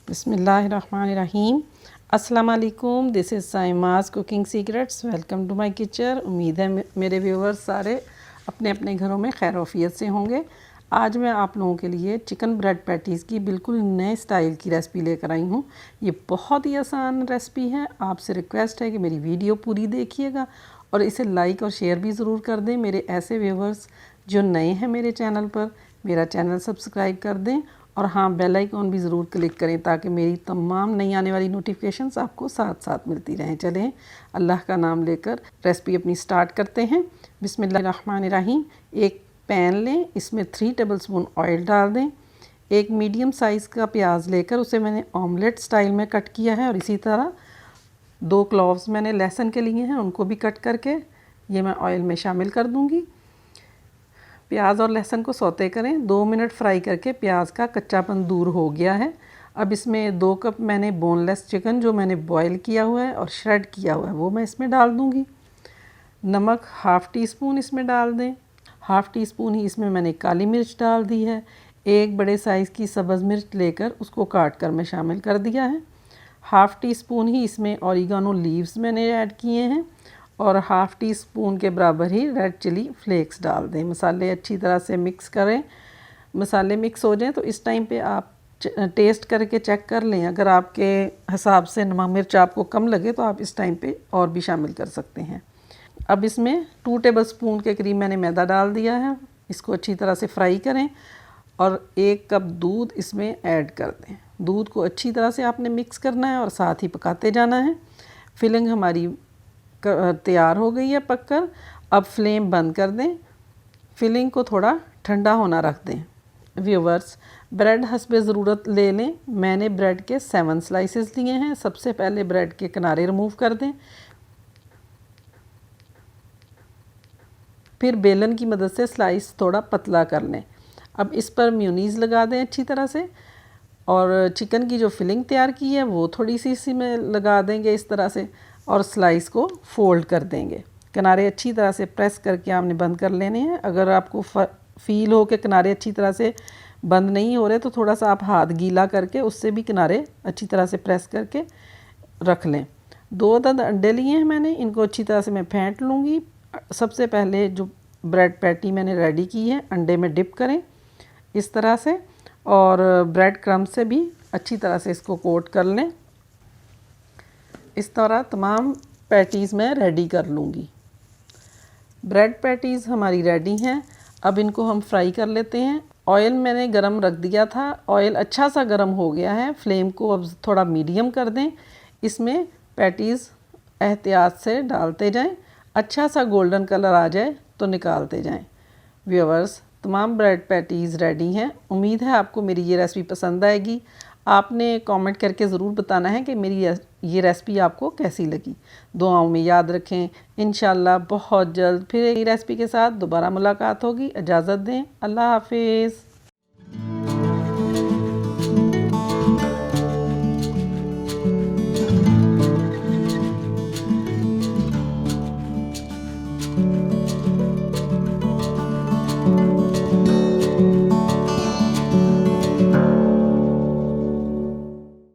बिस्मिल्लाहिर्रहमानिर्रहीम। अस्सलाम वालेकुम, this is Saima's cooking secrets. Welcome to my kitchen. उम्मीद है मेरे व्यूवर्स सारे अपने अपने घरों में खैर आफियत से होंगे। आज मैं आप लोगों के लिए चिकन ब्रेड पैटीज़ की बिल्कुल नए स्टाइल की रेसिपी लेकर आई हूँ। ये बहुत ही आसान रेसिपी है। आपसे रिक्वेस्ट है कि मेरी वीडियो पूरी देखिएगा और इसे लाइक और शेयर भी ज़रूर कर दें। मेरे ऐसे व्यूवर्स जो नए हैं मेरे चैनल पर, मेरा चैनल सब्सक्राइब कर दें और हाँ, बेल आइकॉन भी ज़रूर क्लिक करें ताकि मेरी तमाम नई आने वाली नोटिफिकेशंस आपको साथ साथ मिलती रहें। चलें अल्लाह का नाम लेकर रेसिपी अपनी स्टार्ट करते हैं। बिस्मिल्लाहिर्रहमानिर्रहीम। एक पैन लें, इसमें 3 टेबलस्पून ऑयल डाल दें। एक मीडियम साइज़ का प्याज लेकर उसे मैंने ऑमलेट स्टाइल में कट किया है और इसी तरह 2 क्लोव्स मैंने लहसुन के लिए हैं, उनको भी कट करके ये मैं ऑयल में शामिल कर दूँगी। प्याज और लहसुन को सौते करें। 2 मिनट फ्राई करके प्याज का कच्चापन दूर हो गया है। अब इसमें 2 कप मैंने बोनलेस चिकन जो मैंने बॉईल किया हुआ है और श्रेड किया हुआ है वो मैं इसमें डाल दूंगी। नमक हाफ़ टी स्पून इसमें डाल दें। हाफ़ टी स्पून ही इसमें मैंने काली मिर्च डाल दी है। एक बड़े साइज़ की सब्ज़ मिर्च लेकर उसको काट कर मैं शामिल कर दिया है। हाफ़ टी स्पून ही इसमें ऑरिगानो लीव्स मैंने ऐड किए हैं और हाफ़ टी स्पून के बराबर ही रेड चिली फ्लेक्स डाल दें। मसाले अच्छी तरह से मिक्स करें। मसाले मिक्स हो जाएं तो इस टाइम पे आप टेस्ट करके चेक कर लें। अगर आपके हिसाब से नमक मिर्च आपको कम लगे तो आप इस टाइम पे और भी शामिल कर सकते हैं। अब इसमें 2 टेबलस्पून के करीब मैंने मैदा डाल दिया है। इसको अच्छी तरह से फ्राई करें और 1 कप दूध इसमें ऐड कर दें। दूध को अच्छी तरह से आपने मिक्स करना है और साथ ही पकाते जाना है। फिलिंग हमारी तैयार हो गई है पककर। अब फ्लेम बंद कर दें। फिलिंग को थोड़ा ठंडा होना रख दें। व्यूवर्स, ब्रेड हस्बे ज़रूरत ले लें। मैंने ब्रेड के 7 स्लाइसेस लिए हैं। सबसे पहले ब्रेड के किनारे रिमूव कर दें, फिर बेलन की मदद से स्लाइस थोड़ा पतला कर लें। अब इस पर मेयोनीज़ लगा दें अच्छी तरह से और चिकन की जो फिलिंग तैयार की है वो थोड़ी सी इसी में लगा देंगे इस तरह से और स्लाइस को फोल्ड कर देंगे। किनारे अच्छी तरह से प्रेस करके आपने बंद कर लेने हैं। अगर आपको फील हो कि किनारे अच्छी तरह से बंद नहीं हो रहे तो थोड़ा सा आप हाथ गीला करके उससे भी किनारे अच्छी तरह से प्रेस करके रख लें। 2 अदद अंडे लिए हैं मैंने, इनको अच्छी तरह से मैं फेंट लूँगी। सबसे पहले जो ब्रेड पैटी मैंने रेडी की है अंडे में डिप करें इस तरह से और ब्रेड क्रम्ब से भी अच्छी तरह से इसको कोट कर लें। इस तरह तमाम पैटीज़ मैं रेडी कर लूँगी। ब्रेड पैटीज़ हमारी रेडी हैं। अब इनको हम फ्राई कर लेते हैं। ऑयल मैंने गरम रख दिया था। ऑयल अच्छा सा गरम हो गया है। फ्लेम को अब थोड़ा मीडियम कर दें। इसमें पैटीज़ एहतियात से डालते जाएं। अच्छा सा गोल्डन कलर आ जाए तो निकालते जाएं। व्यूअर्स, तमाम ब्रेड पैटीज़ रेडी हैं। उम्मीद है आपको मेरी ये रेसिपी पसंद आएगी। आपने कमेंट करके ज़रूर बताना है कि मेरी ये रेसिपी आपको कैसी लगी। दुआओं में याद रखें। इंशाल्लाह बहुत जल्द फिर एक रेसिपी के साथ दोबारा मुलाकात होगी। इजाज़त दें। अल्लाह हाफिज़।